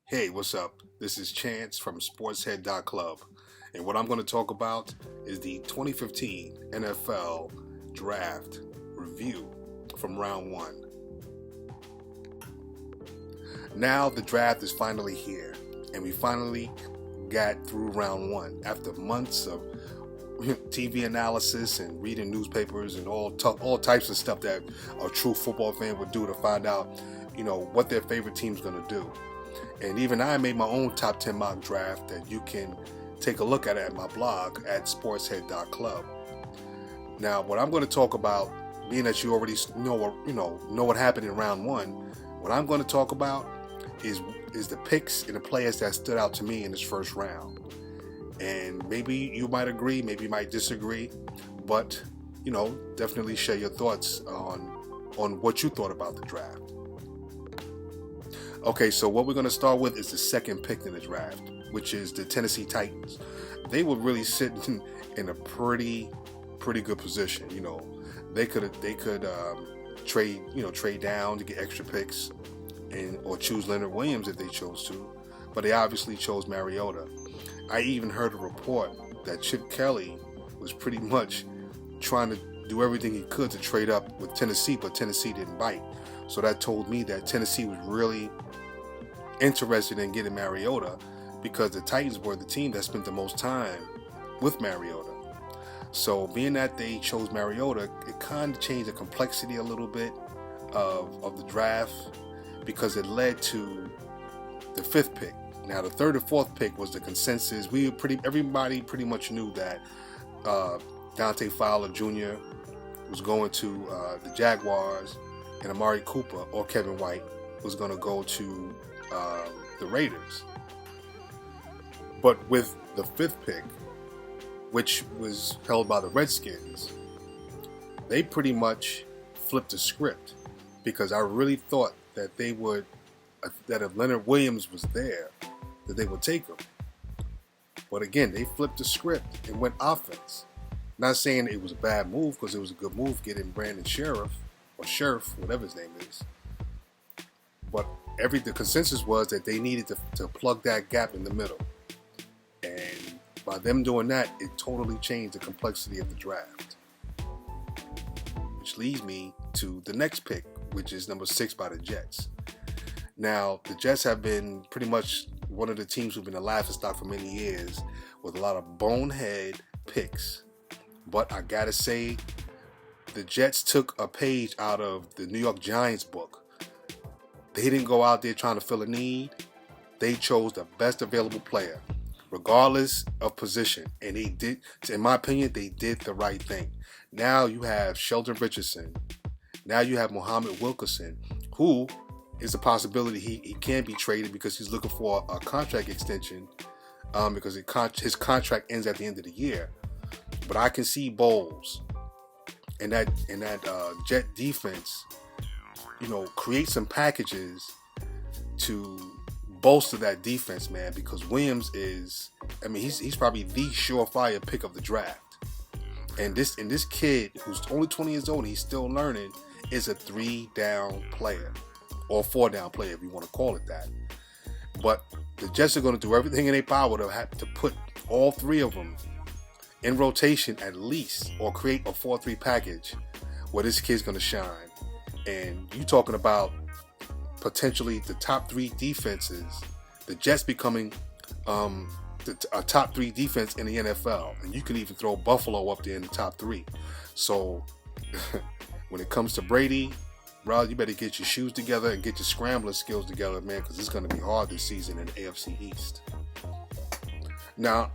Hey, what's up? This is Chance from SportsHead.club, and what I'm going to talk about is the 2015 NFL Draft Review from Round 1. Now the draft is finally here, and we finally got through Round 1 after months of TV analysis and reading newspapers and all types of stuff that a true football fan would do to find out, what their favorite team's going to do. And even I made my own top 10 mock draft that you can take a look at my blog at sportshead.club. Now, what I'm going to talk about, being that you already know what happened in round 1, what I'm going to talk about is the picks and the players that stood out to me in this first round. And maybe you might agree, maybe you might disagree, but definitely share your thoughts on what you thought about the draft. Okay, so what we're going to start with is the second pick in the draft, which is the Tennessee Titans. They were really sitting in a pretty good position. They could trade down to get extra picks or choose Leonard Williams if they chose to, but they obviously chose Mariota. I even heard a report that Chip Kelly was pretty much trying to do everything he could to trade up with Tennessee, but Tennessee didn't bite. So that told me that Tennessee was really interested in getting Mariota because the Titans were the team that spent the most time with Mariota. So being that they chose Mariota, it kind of changed the complexity a little bit of the draft because it led to the 5th pick. Now the 3rd and 4th pick was the consensus. Everybody pretty much knew that Dante Fowler Jr. was going to the Jaguars, and Amari Cooper or Kevin White was going to go to the Raiders. But with the 5th pick, which was held by the Redskins, they pretty much flipped the script because I really thought that that if Leonard Williams was there, that they would take him. But again, they flipped the script and went offense. Not saying it was a bad move because it was a good move getting Brandon Sheriff, whatever his name is. But the consensus was that they needed to plug that gap in the middle. And by them doing that, it totally changed the complexity of the draft. Which leads me to the next pick, which is number 6 by the Jets. Now, the Jets have been pretty much one of the teams who've been the laughingstock for many years with a lot of bonehead picks. But I gotta say, the Jets took a page out of the New York Giants book. They didn't go out there trying to fill a need. They chose the best available player, regardless of position. And they did, in my opinion, they did the right thing. Now you have Sheldon Richardson. Now you have Muhammad Wilkerson, who is a possibility he can be traded because he's looking for a contract extension because his contract ends at the end of the year. But I can see Bowles and that Jet defense, create some packages to bolster that defense, man, because Williams he's probably the surefire pick of the draft. And this kid who's only 20 years old, and he's still learning, is a 3-down player or 4-down player if you want to call it that. But the Jets are going to do everything in their power to put all 3 of them in rotation at least, or create a 4-3 package where this kid's going to shine. And you talking about potentially the top 3 defenses, the Jets becoming a top 3 defense in the NFL. And you can even throw Buffalo up there in the top 3. So when it comes to Brady, bro, you better get your shoes together and get your scrambling skills together, man, because it's going to be hard this season in the AFC East. Now,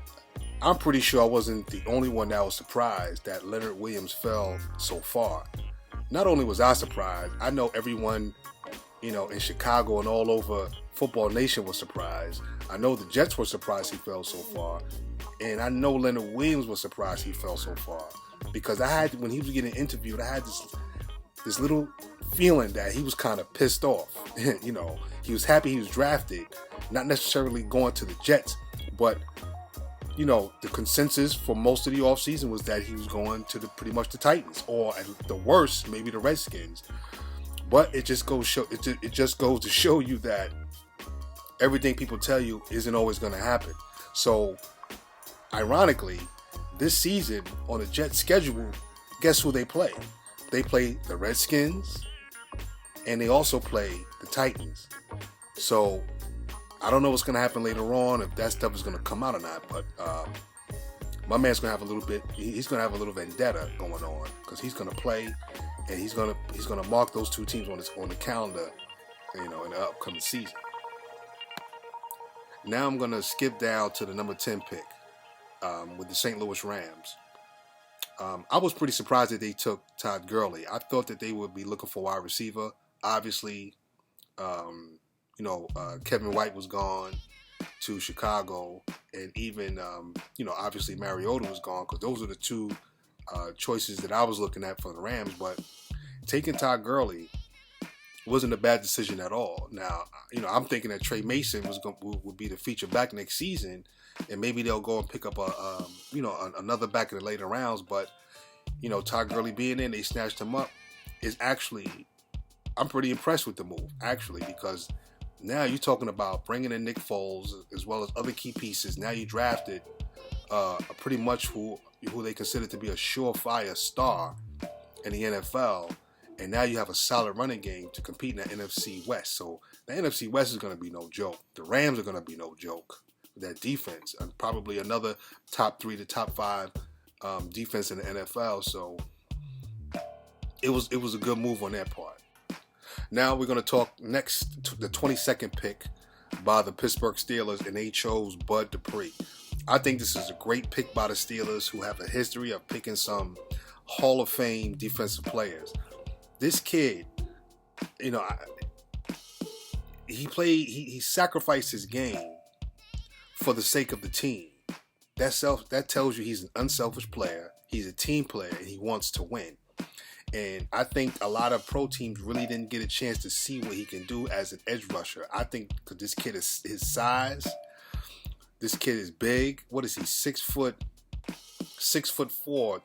I'm pretty sure I wasn't the only one that was surprised that Leonard Williams fell so far. Not only was I surprised, I know everyone, in Chicago and all over Football Nation was surprised. I know the Jets were surprised he fell so far. And I know Leonard Williams was surprised he fell so far. Because when he was getting interviewed, I had this little feeling that he was kind of pissed off. He was happy he was drafted, not necessarily going to the Jets, but the consensus for most of the offseason was that he was going to pretty much the Titans, or at the worst, maybe the Redskins. But it just goes to show you that everything people tell you isn't always going to happen. So, ironically, this season on the Jets schedule, guess who they play? They play the Redskins, and they also play the Titans. So, I don't know what's going to happen later on, if that stuff is going to come out or not, but my man's going to have a little bit, he's going to have a little vendetta going on, because he's going to play, and he's going to mark those two teams on the calendar, in the upcoming season. Now I'm going to skip down to the number 10 pick with the St. Louis Rams. I was pretty surprised that they took Todd Gurley. I thought that they would be looking for a wide receiver. Obviously, Kevin White was gone to Chicago, and even, obviously Mariota was gone, because those are the two choices that I was looking at for the Rams. But taking Todd Gurley wasn't a bad decision at all. Now, I'm thinking that Trey Mason would be the feature back next season, and maybe they'll go and pick up another back in the later rounds. But Todd Gurley being in, they snatched him up. Is actually, I'm pretty impressed with the move, actually, because now you're talking about bringing in Nick Foles as well as other key pieces. Now you drafted pretty much who they consider to be a surefire star in the NFL. And now you have a solid running game to compete in the NFC West. So the NFC West is going to be no joke. The Rams are going to be no joke with that defense. And probably another top 3 to top 5 defense in the NFL. So it was a good move on their part. Now we're going to talk next to the 22nd pick by the Pittsburgh Steelers, and they chose Bud Dupree. I think this is a great pick by the Steelers, who have a history of picking some Hall of Fame defensive players. This kid, he sacrificed his game for the sake of the team. That tells you he's an unselfish player. He's a team player, and he wants to win. And I think a lot of pro teams really didn't get a chance to see what he can do as an edge rusher. I think because this kid is his size. This kid is big. What is he? 6'4",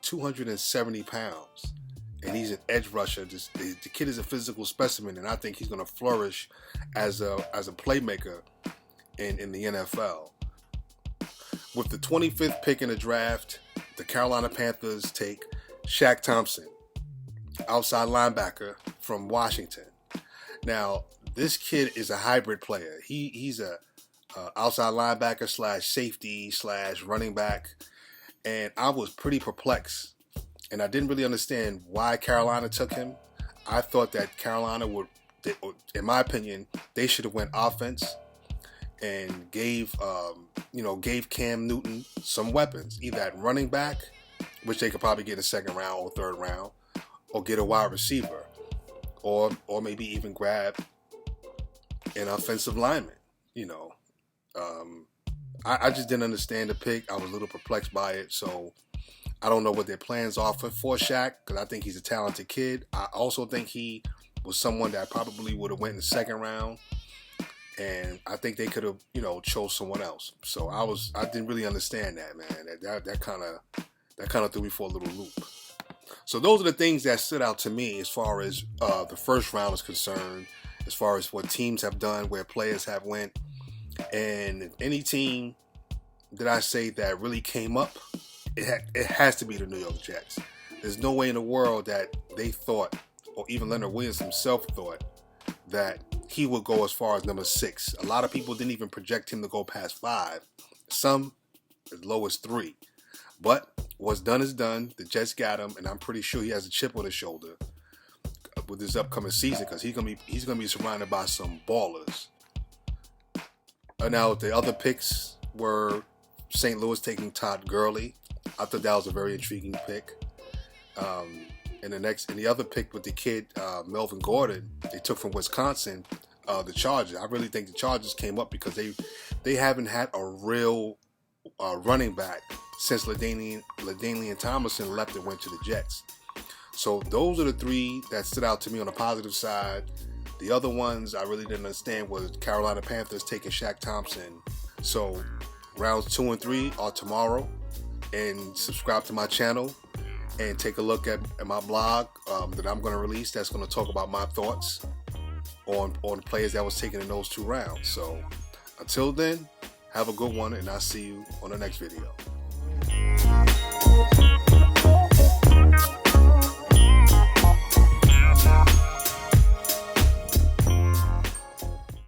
270 pounds. And he's an edge rusher. The kid is a physical specimen, and I think he's going to flourish as a playmaker in the NFL. With the 25th pick in the draft, the Carolina Panthers take Shaq Thompson, outside linebacker from Washington. Now, this kid is a hybrid player. He's a outside linebacker / safety / running back, and I was pretty perplexed. And I didn't really understand why Carolina took him. I thought that Carolina in my opinion, they should have went offense and gave Cam Newton some weapons, either at running back, which they could probably get in the second round or third round, or get a wide receiver, or maybe even grab an offensive lineman. I just didn't understand the pick. I was a little perplexed by it, so I don't know what their plans are for Shaq, because I think he's a talented kid. I also think he was someone that probably would have went in the second round, and I think they could have, chose someone else. So I didn't really understand that, man. That kind of threw me for a little loop. So those are the things that stood out to me as far as the first round is concerned, as far as what teams have done, where players have went, and any team that I say that really came up, it has to be the New York Jets. There's no way in the world that they thought, or even Leonard Williams himself thought, that he would go as far as number 6. A lot of people didn't even project him to go past 5. Some as low as 3. But what's done is done. The Jets got him, and I'm pretty sure he has a chip on his shoulder with this upcoming season, because he's gonna be surrounded by some ballers. Now the other picks were St. Louis taking Todd Gurley. I thought that was a very intriguing pick. And the other pick with the kid Melvin Gordon, they took from Wisconsin, the Chargers. I really think the Chargers came up because they haven't had a real running back since LaDainian Tomlinson left and went to the Jets. So those are the 3 that stood out to me on the positive side. The other ones I really didn't understand was Carolina Panthers taking Shaq Thompson. So rounds 2 and 3 are tomorrow. And subscribe to my channel and take a look at my blog that I'm going to release. That's going to talk about my thoughts on the players that was taken in those 2 rounds. So Until then, have a good one, and I'll see you on the next video.